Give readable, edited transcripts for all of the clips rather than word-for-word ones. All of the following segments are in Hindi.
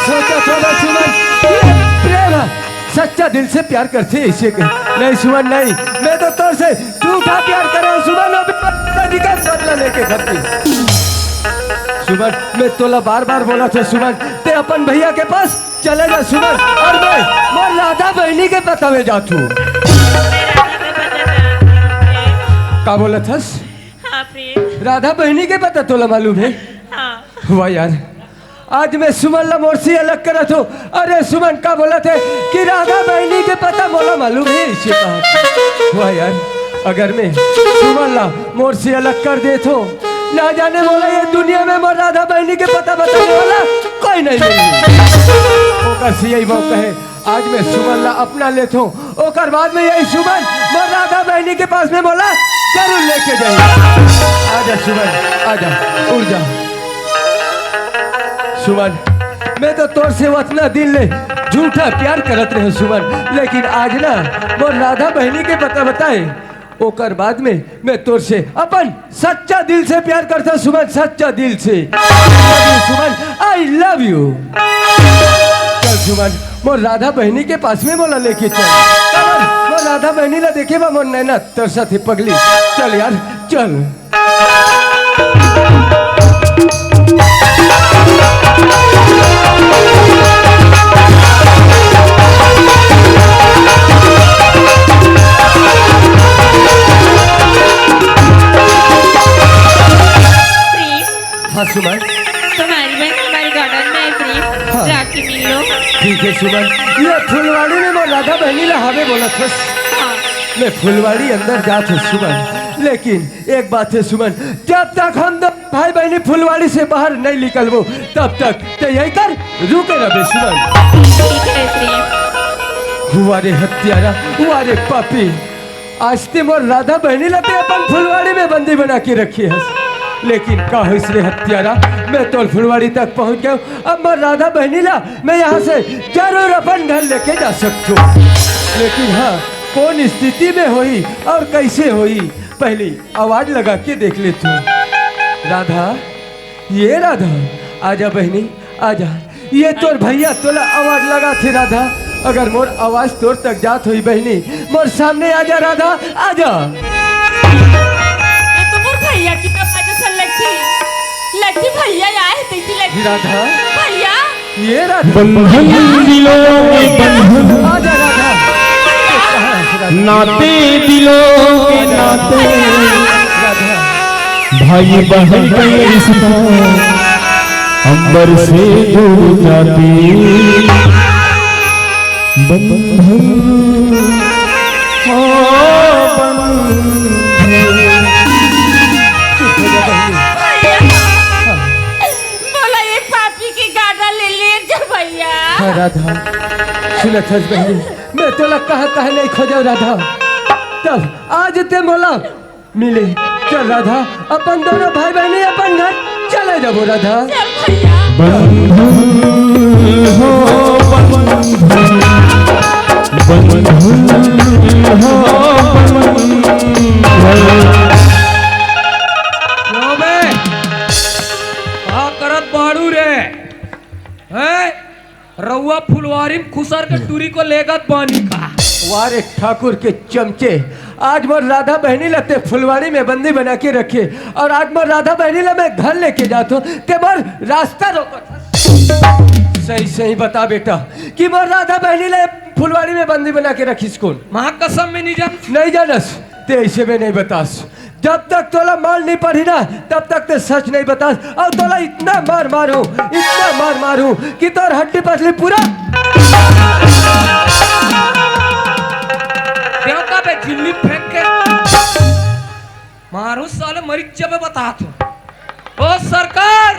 सोचा था ना सुमन, ये प्रेम है, सच्चा दिल से प्यार करते इसे के। नहीं सुमन नहीं, मैं तो तोर से झूठा प्यार कर रहा हूँ सुमन, अभी का बदला लेके खाती। सुमन मैं तोला बार बार बोला था सुमन, ते अपन भैया के पास चले जा सुमन, और मैं राधा बहनी के पता में जातू। का बोला थस? हाँ प्रेम। राधा बहनी के पता तोला मालूम है? हाँ। वाह यार, आज मैं सुमन ला मोरसी अलग करा तो, अरे सुमन का बोला थे कि राधा बहनी के पता मोला मालूम है इसे कहा। वाह यार, अगर मैं सुमन ला मोरसी अलग कर दे तो ना जाने बोला ये दुनिया में मोर राधा बहनी के पता बताने वाला कोई नहीं मिलेगी। यही मौका है, आज मैं सुमन ला अपना लेता हूँ, ओकर बाद में यही सुमन मोर राधा बहनी के पास में बोला जरूर लेके जाएगा। आजा सुमन, आजा, उड़ जा सुमन। मैं तो तोर से उतना दिल ले झूठा प्यार करत रहे सुमन, लेकिन आज ना मोर राधा बहनी के पता बताए, ओकर बाद में मैं तोर से अपन सच्चा दिल से प्यार करता सुमन, सच्चा दिल से। सुमन आई लव यू। चल सुमन, मोर राधा बहनी के पास में बोला लेके चल, मोर राधा बहनी ला देखे बा मोर नैना तोर साथ पगली। चल यार चल। हाँ सुमन, तुम्हारी बहन हमारे गार्डन में है प्रेम। हाँ। जाके मिल लो। ठीक है सुमन, ये फुलवाड़ी में मैं राधा बहनी ला हमें बोला था। हाँ। मैं फुलवाड़ी अंदर जात हूँ सुमन, लेकिन एक बात है सुमन, जब तक हम दो भाई बहनी फुलवाड़ी से बाहर नहीं निकलबो तब तक ते यही कर रुके रहे सुमन। ठीक है प्रेम। हुआ रे हत्यारा, हुआ रे पापी, आज ते मोर राधा बहनी ला ते अपन फुलवाड़ी में बंदी बना के रखी है, लेकिन का हो इसलिए हत्यारा, मैं तो फुलवाड़ी तक पहुंच गया, अब मैं राधा बहनी ला मैं यहाँ से जरूर अपन घर लेके जा सकता हूँ, लेकिन हाँ कौन स्थिति में होई और कैसे होई पहले आवाज लगा के देख लेती हूँ। राधा, ये राधा, आजा बहनी आजा, ये तोर भैया तोला आवाज लगा थे राधा, अगर मोर आवाज तोर तक जात हुई बहनी, मोर सामने आजा राधा आजा। भैया की तो लड़की भैया आए देखी लड़की राधा, भैया ये राधा, बंधन दिलों में बंधन, आजा राधा, नाते दिलों के नाते, राधा भाई बहन का ये रिश्ता अंबर से जुड़ जाती, बंधन हो बंधन। बोला ये पापी की गाड़ा ले जा भैया। हाँ राधा, सुनत हस बहनी, मैं तोला कहा नहीं खोजा राधा, तब आज ते मोला मिले। चल राधा, अपन दोनों भाई बहनी अपन घर चले जाबो राधा। चल भैया। बंधन हो बंधन, बंधन हो बंधन। क्यों बे? कहा करत बाड़ू रे? हैं? रउआ फुलवारी में खुसर के टूरी को लेगत पानी का। वारे ठाकुर के चमचे, आज मोर राधा बहनी लते फुलवाड़ी में बंदी बना के रखे, और आज मोर राधा बहनी ला मैं घर लेके जाता हूँ, ते मोर रास्ता रोको। सही सही बता बेटा कि मोर राधा बहनी ला फुलवाड़ी में बंदी बना के रखीस कौन? माँ कसम में नहीं जान। नहीं जानस, ते ऐसे में नहीं बतास, जब तक तोला मार नहीं पड़ी ना तब तक ते सच नहीं बतास, और तोला इतना मार मारू, इतना मार मारू कि तोर हड्डी पसली पूरा का बे झिल्ली फेंक के मारू साले मरीच पे बता तो। ओ सरकार,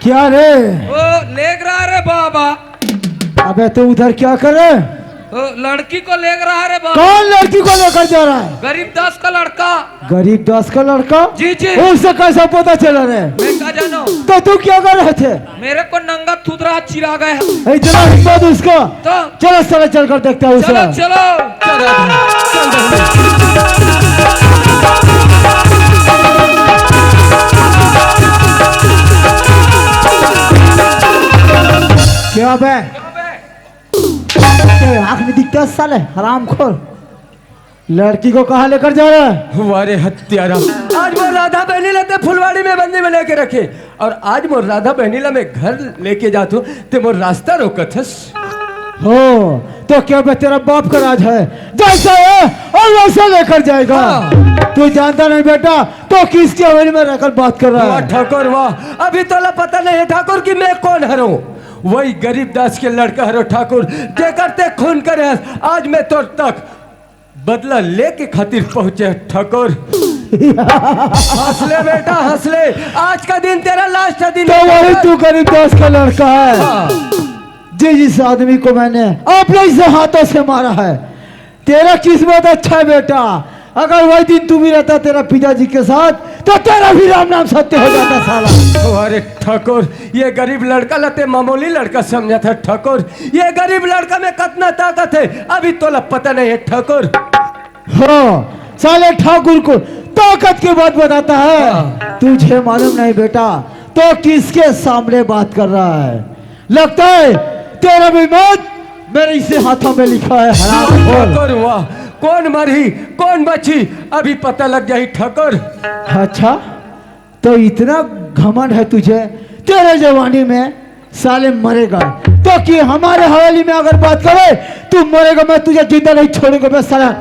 क्या रे? ओ लेग रहा रे बाबा। अबे तू उधर क्या कर रहे? ओ लड़की को लेग रहा रे बाबा। कौन लड़की को लेकर जा रहा है? गरीब दास का लड़का। गरीब दास का लड़का? जी जी। उससे कैसा पता चला रे? मैं क्या जानो। तो तू क्या कर रहे थे? मेरे को नंगा थुतरा चिरा गया। इतना हिम्मत उसका? तो चलो साला चल कर देखता हूँ चलो उसे। चलो। चल राधा, चल बहनी। क्या क्या बे तेरे आँख नहीं दिखता साले हरामखोर। लड़की को कहाँ लेकर जा रहा है? हमारे हत्यारा आज वो राधा बहनीला ते फुलवाड़ी में बंदी बना के रखे और आज वो राधा बहनीला में घर लेके जातू ते वो रास्ता रोकत हस। हो तो क्या बे तेरा बाप का राज है, जैसा है और वैसा लेकर जाएगा। तू जानता नहीं बेटा तो किसकी हवेली में रहकर बात कर रहा वाह है? ठाकुर वाह, अभी तो पता नहीं है ठाकुर कि मैं कौन हरो। वही गरीब दास के लड़का हरो ठाकुर जे करते खून करे हस। आज मैं तो तक बदला लेके खातिर पहुंचे ठाकुर। हंसले बेटा हंसले, आज का दिन तेरा लास्ट दिन तो वही तू गरीब दास का लड़का है हाँ। जिस आदमी को मैंने अपने से हाथों से मारा है। तेरा किस्मत अच्छा है बेटा, अगर वही दिन तू भी रहता तेरा पिताजी के साथ तो तेरा भी राम नाम सत्य हो जाता साला। अरे ठाकुर ये गरीब लड़का लते मामूली लड़का समझा था ठाकुर। ये गरीब लड़का में कितना ताकत है अभी तो पता नहीं है ठाकुर। हो साले ठाकुर को ताकत की बात बताता है, तुझे मालूम नहीं बेटा तो किसके सामने बात कर रहा है। लगता है तेरा भी मौत मेरे इसे हाथों में लिखा है हरामखोर। ठाकुर वाह, कौन मरी कौन बची अभी पता लग जाए ठाकुर। अच्छा तो इतना घमंड है तुझे, तेरे जवानी में साले मरेगा तो कि हमारे हवेली में अगर बात करे तू मरेगा, मैं तुझे जिंदा नहीं छोड़ूंगा बस साला।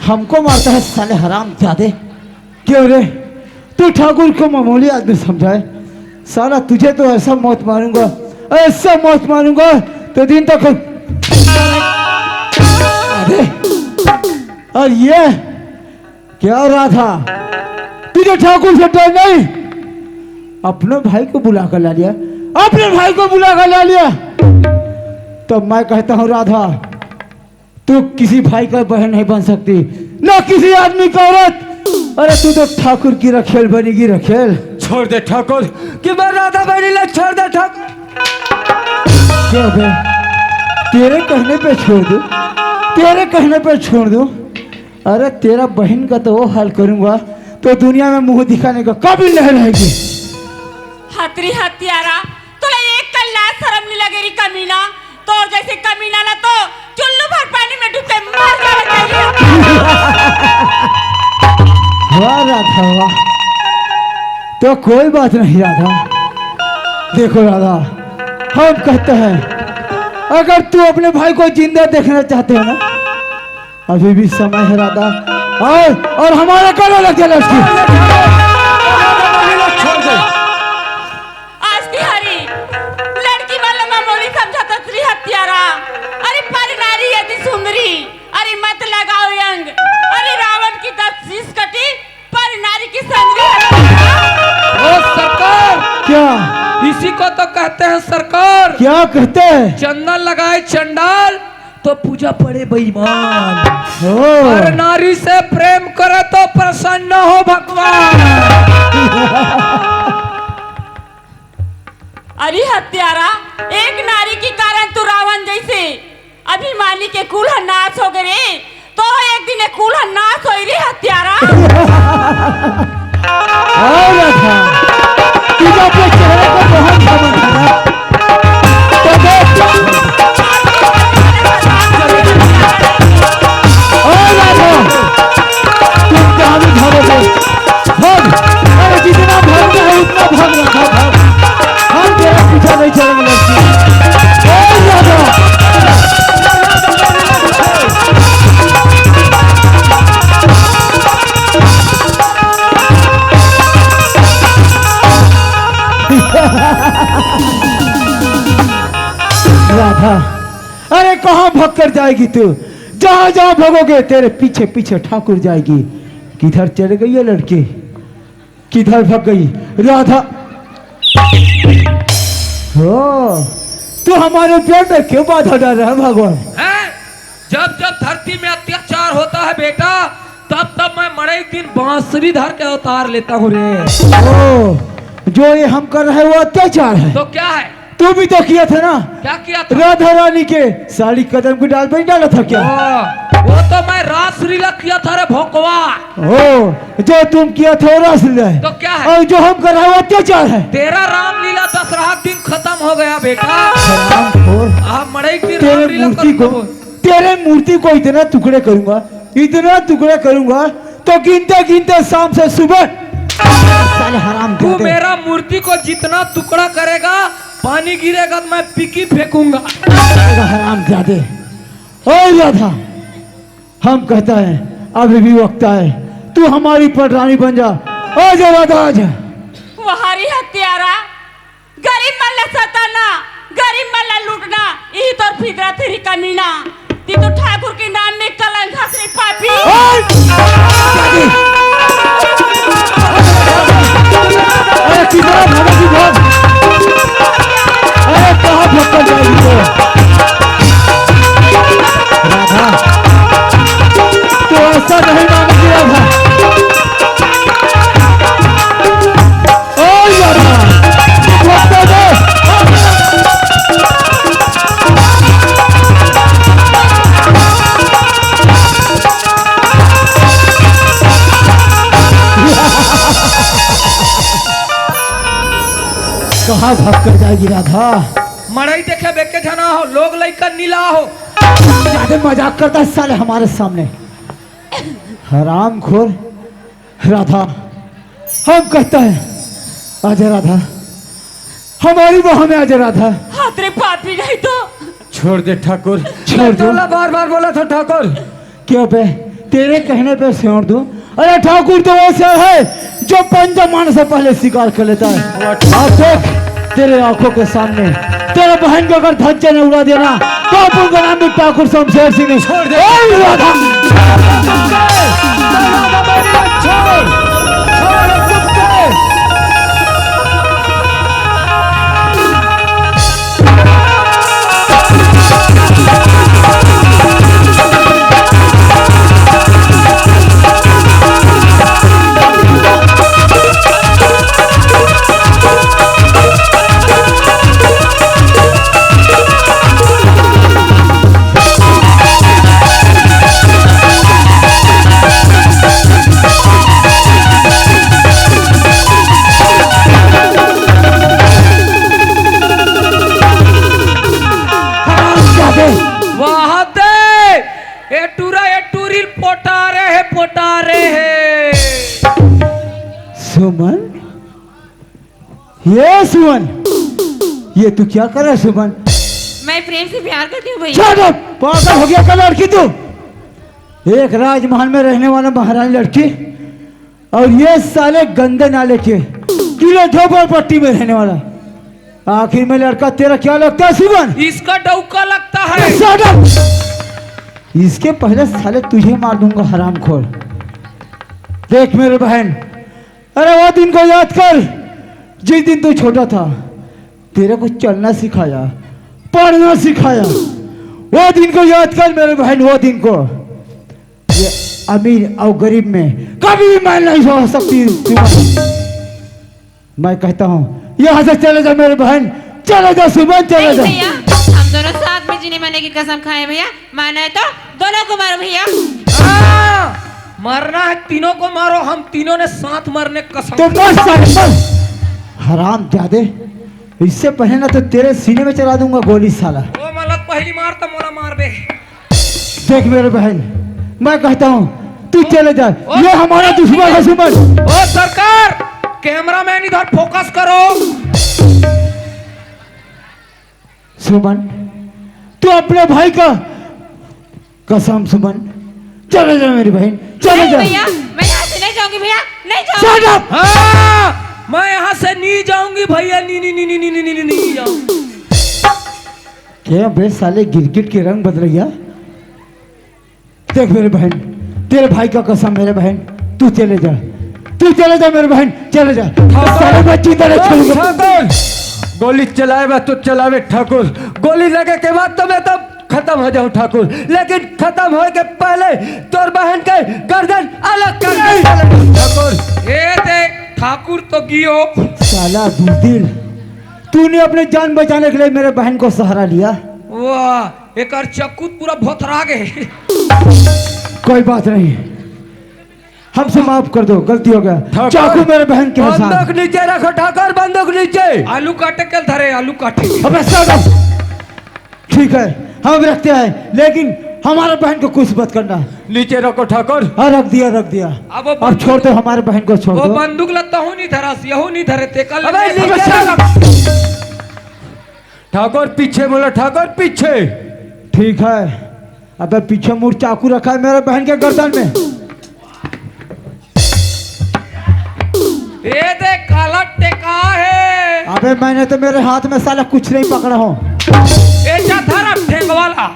हमको मारता है साले हराम जादे। क्यों रे तू ठाकुर को मामूली आदमी समझाए? साला तुझे तो ऐसा मौत मारूंगा, ऐसा मौत मारूंगा तो दिन तक। अरे और ये क्या हो रहा था? तुझे ठाकुर से डर नहीं? अपने भाई को बुला कर ला लिया, अपने भाई को बुला कर ला लिया। तो मैं कहता हूँ राधा तू किसी भाई का बहन नहीं बन सकती, ना किसी आदमी का औरत। अरे तू तो ठाकुर की रखेल बनेगी रखेल। छोड़ दे ठाकुर कि मैं राधा बहनीला छोड़ दे ठाकुर। क्या बे तेरे कहने पे छोड़ दूं, तेरे कहने पे छोड़ दूं? अरे तेरा बहन का तो वो हाल करूंगा तो दुनिया में मुंह दिखाने का काबिल नहीं रहेगी। हतरी हत्यारा तुला एक कल्ला शर्म नहीं लगेगी कमीना, तो जैसे कमीना ना तो चुल्लू भर पानी में डूब के मर जाना चाहिए। वाह राधा वाह, तो कोई बात नहीं राधा। देखो राधा हम कहते हैं अगर तू अपने भाई को जिंदा देखना चाहते हो ना अभी भी समय है राधा। और हमारा गला लग जाए उसकी। छोड़ दे आज की हरी लड़की वाला मामूली समझा तो श्री हत्यारा। अरे पर नारी यदि सुंदरी, अरे मत लगाओ यंग। अरे रावण की 10 शीश कटी पर नारी की संगरी हत्यारा। ओ सरकार, क्या इसी को तो कहते हैं सरकार, क्या कहते हैं? चंदन लगाए चंडाल तो पूजा पड़े बेईमान, ओ, और नारी से प्रेम करे तो प्रसन्न हो भगवान। अरे हत्यारा एक नारी के कारण तू रावण जैसे अभिमानी के कुल नाश हो गए, तो एक दिन कुल नाश हो रे हत्यारा। और राधा तुझे अपने चेहरे को बहुत समझ आया। तो देख और राधा तुम कहाँ भी भागोगे? भाग, अरे जितना भागना है उतना भाग राधा भाग। हम तेरा पीछा नहीं चलेंगे लड़की। और राधा राधा अरे कहाँ भाग कर जाएगी तू? जहाँ जहाँ भागोगे तेरे पीछे पीछे ठाकुर जाएगी। किधर चल गई है लड़की? किधर भाग गई राधा? हो तो हमारे पेट में क्यों बाधा डाल रहा है भगवान? हैं? जब जब धरती में अत्याचार होता है बेटा, तब तब मैं मरे एक दिन बांसुरी धर के अवतार लेता हूँ रे। ओ, जो ये हम कर रहे हैं वो अत्याचार है। तो क्या है? तू भी तो किया था ना, क्या किया था? राधा रानी के साड़ी कदम को डाल पे डाला था क्या? वो तो मैं रासलीला किया था रे भोकवा। ओ, जो तुम किया था वो रासलीला है। तो क्या है? और जो हम कर रहे हैं वो अत्याचार है। तेरा रामलीला दशहरा दिन खत्म हो गया बेटा। हरामखोर, आप मरे एक दिन तेरे रामलीला मूर्ति को, तेरे मूर्ति को इतना टुकड़े करूंगा, इतना टुकड़े करूंगा तो गिनते गिनते शाम से सुबह। साले हराम तू जाते। मेरा मूर्ति को जितना टुकड़ा करेगा, पानी गिरेगा तो मैं पिकी फेंकूंगा। हराम जाते। ओ राधा, हम कहता है अभी भी वक्त है, तू हमारी पटरानी बन जा। आजा राधा आजा। वहारी हत्यारा, गरीब मल्ला सताना, गरीब मल्ला लूटना, यही तो फितरा तेरी कमीना। ती तो ठाकुर के नाम में कलंक हंसरी पापी। अरे किधर भागा किधर? अरे कहाँ भटक जाएगी तो? राधा, तो ऐसा नहीं मानेगी राधा। ओ राधा, भटक दे। कहाँ भाग कर जाएगी राधा? मड़ई देखे बेके जना हो, लोग लइका नीला हो। ज्यादा मजाक करता है साले हमारे सामने। हरामखोर राधा, हम कहता है आजा राधा, हमारी बाहों में आजा राधा। हाथ रे पापी नहीं तो। छोड़ दे ठाकुर, छोड़ दो। बार बार बोला था ठाकुर। क्यों बे, तेरे कहने पे छोड़ दूं? अरे ठाकुर तो वैसा है जो पंजा मारने से पहले शिकार कर लेता है। अब देख तेरे आंखों के सामने तेरे बहन को अगर धज्जे ने उड़ा देना तो अपन का नाम भी ठाकुर शमशेर सिंह ने। छोड़ दे। ओए राधा, सुमन, ये सुमन, ये तू क्या कर रहा है सुमन? मैं प्रेम से प्यार करती हूँ भैया। Shut up! पागल हो गया क्या लड़की तू? एक राजमहल में रहने वाला महारानी लड़की और ये साले गंदे नाले के किले झोपड़पट्टी में रहने वाला। आखिर में लड़का तेरा क्या लगता है सुमन? इसका डौका लगता है। Shut up! इसके पहले साले तुझे मार दूंगा हरामखोर। देख मेरे बहन, अरे वो दिन को याद कर जिस दिन तू छोटा था, तेरे को चलना सिखाया, पढ़ना सिखाया। वो दिन को याद कर मेरे बहन, वो दिन को। ये अमीर और गरीब में कभी भी मैं नहीं हो सकती सुमन। मैं कहता हूँ यहाँ से चले जा मेरे बहन, चले जा सुमन, चले नहीं जा। भैया, हम दोनों साथ में जीने मरने की कसम खाए भैया। माना है तो दोनों को मारो भैया। हाँ, मरना है तीनों को मारो, हम तीनों ने साथ मरने की कसम। तो बस हराम जादे, इससे पहले ना तो तेरे सीने में चला दूंगा गोली साला। वो मलक पहली मार तो मोला मार बे। देख मेरे बहन, मैं कहता हूँ तू चले जा, ये हमारा दुश्मन है सुमन। ओ सरकार, कैमरामैन इधर फोकस करो। सुमन, तू अपने भाई का कसम सुमन, चले जा मेरी बहन, चले नहीं जा। भैया, मैं यहाँ से नहीं जाऊंगी भैया, नहीं Shut जाऊंगी। up! हाँ, मैं यहाँ से नहीं जाऊंगी भैया, नहीं जाऊंगी। क्या बे साले गिरगिट के रंग बदल गया। देख मेरे बहन, तेरे भाई का कसम मेरे बहन, तू चले जा, तू चले जा मेरे बहन, चले जा। साले बच्ची तरह छोड़ूंगा। ठाकुर गोली चलाए तो चलावे ठाकुर, गोली लगे के बाद तो मैं तो खत्म हो जाऊं ठाकुर, लेकिन खत्म होए के पहले तोर बहन के गर्दन अलग कर दे ठाकुर। ए देख ठाकुर तो गियो। साला बुज़दिल, तूने अपने जान बचाने के लिए मेरे बहन को सहारा लिया। वाह एक चक्कू पूरा भोथरा गए। कोई बात नहीं, हमसे माफ कर दो, गलती हो गया। ठाकुर, चाकू मेरे बहन के साथ। बंदूक नीचे रखो ठाकुर, बंदूक नीचे। आलू काटे कल धरे, आलू काटे। अबे साला, ठीक है हम रखते हैं, लेकिन हमारे बहन को कुछ मत करना। नीचे रखो ठाकुर। हाँ रख दिया, रख दिया। अब छोड़ दो हमारे बहन को, छोड़ वो दो। बंदूक लगता हूँ नहीं धरा, यहू नहीं धरे ते कल। अबे नीचे रख। ठाकुर पीछे बोलो ठाकुर, पीछे। ठीक है, अबे पीछे मुड़ चाकू रखा है मेरे बहन के गर्दन में। ए देख काला टेका है। अबे मैंने तो मेरे हाथ में साला कुछ नहीं पकड़ा हूँ। ए जा धरा ठेंग वाला।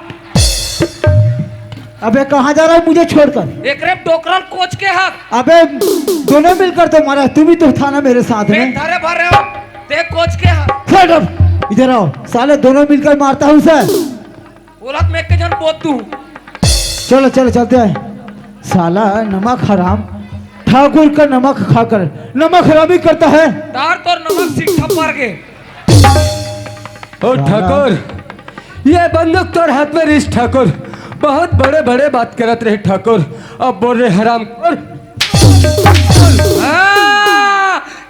अबे कहाँ जा रहा है मुझे छोड़कर? एक रे टोकरल कोच के हाथ। अबे दोनों मिलकर तो मारा, तुम भी तो था ना मेरे साथ में। धरे भर रहे हो ते कोच के हाथ। Shut up! इधर आओ, साले दोनों मिलकर मारता हूँ उसे। बोलत में के जन बोत दूं। चलो चलो चलते हैं। साला नमक हराम, ठाकुर का नमक खाकर नमक हरामी करता है। तार तोर नमक सीखा पर गे। ओ ठाकुर, ये बंदूक तोर हाथ में रिस ठाकुर, बहुत बड़े बड़े बात करत रहे ठाकुर, अब बोल रहे हराम खोर।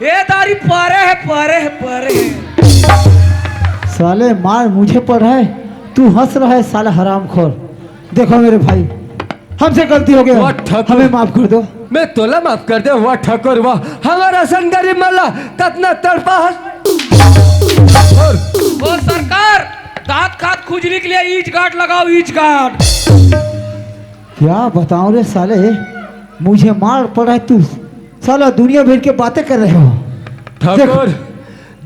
ये दारी पारे है, पारे है, पारे है। साले मार मुझे पड़ रहा है, तू हंस रहा है साला हरामखोर। देखो मेरे भाई, हमसे गलती हो वाह, गया, ठाकुर। हमें माफ कर दो। मैं तोला माफ कर दे। वाह ठाकुर वाह, हमारा सन गरीब मल्ला कितना तड़पा है। वो सरकार दांत खात खुजली के लिए ईच गार्ड लगाओ, ईच गार्ड। क्या बताऊं रे साले, मुझे मार पड़ा है, तू साला दुनिया भर के बातें कर रहे हो। ठाकुर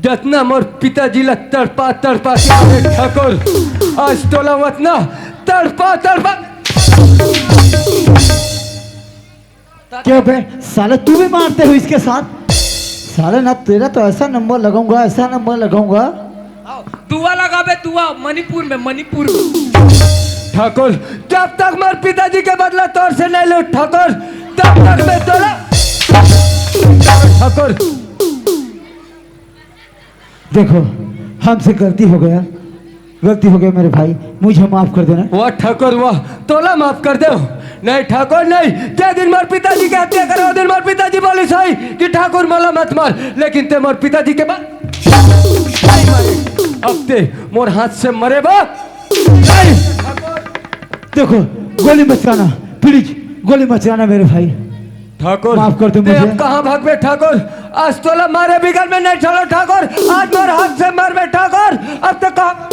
जितना मोर पिताजी ला तड़पा तड़पा के ठाकुर, आज तोला उतना तड़पा तड़पा। क्या बे साले, तू भी मारते हो इसके साथ? साले ना तेरा तो ऐसा नंबर लगाऊंगा, ऐसा नंबर लगाऊंगा। दुआ लगाबे, दुआ मणिपुर में, मणिपुर में। ठाकुर जब तक मोर पिताजी के बदला तौर से नहीं लो ठाकुर, तब तक मैं तोला। ठाकुर देखो हमसे गलती हो गया, गलती हो गया मेरे भाई, मुझे माफ कर देना। वाह ठाकुर वाह, तोला माफ कर दो। नहीं ठाकुर नहीं, जे दिन मोर पिताजी के हत्या करे वो दिन मोर पिताजी बोली सही कि ठाकुर मला मत मार, लेकिन ते मोर पिताजी के बाद नहीं मारे। अब ते मोर हाथ से मरे बा नहीं। देखो गोली मत चलाना, प्लीज गोली मत चलाना मेरे भाई। ठाकुर माफ कर दो ते मुझे। अब कहाँ भागवे ठाकुर, आज तोला मारे बिगल में नहीं छोड़ो ठाकुर, आज मोर हाथ से मरवे ठाकुर, अब तो कहाँ।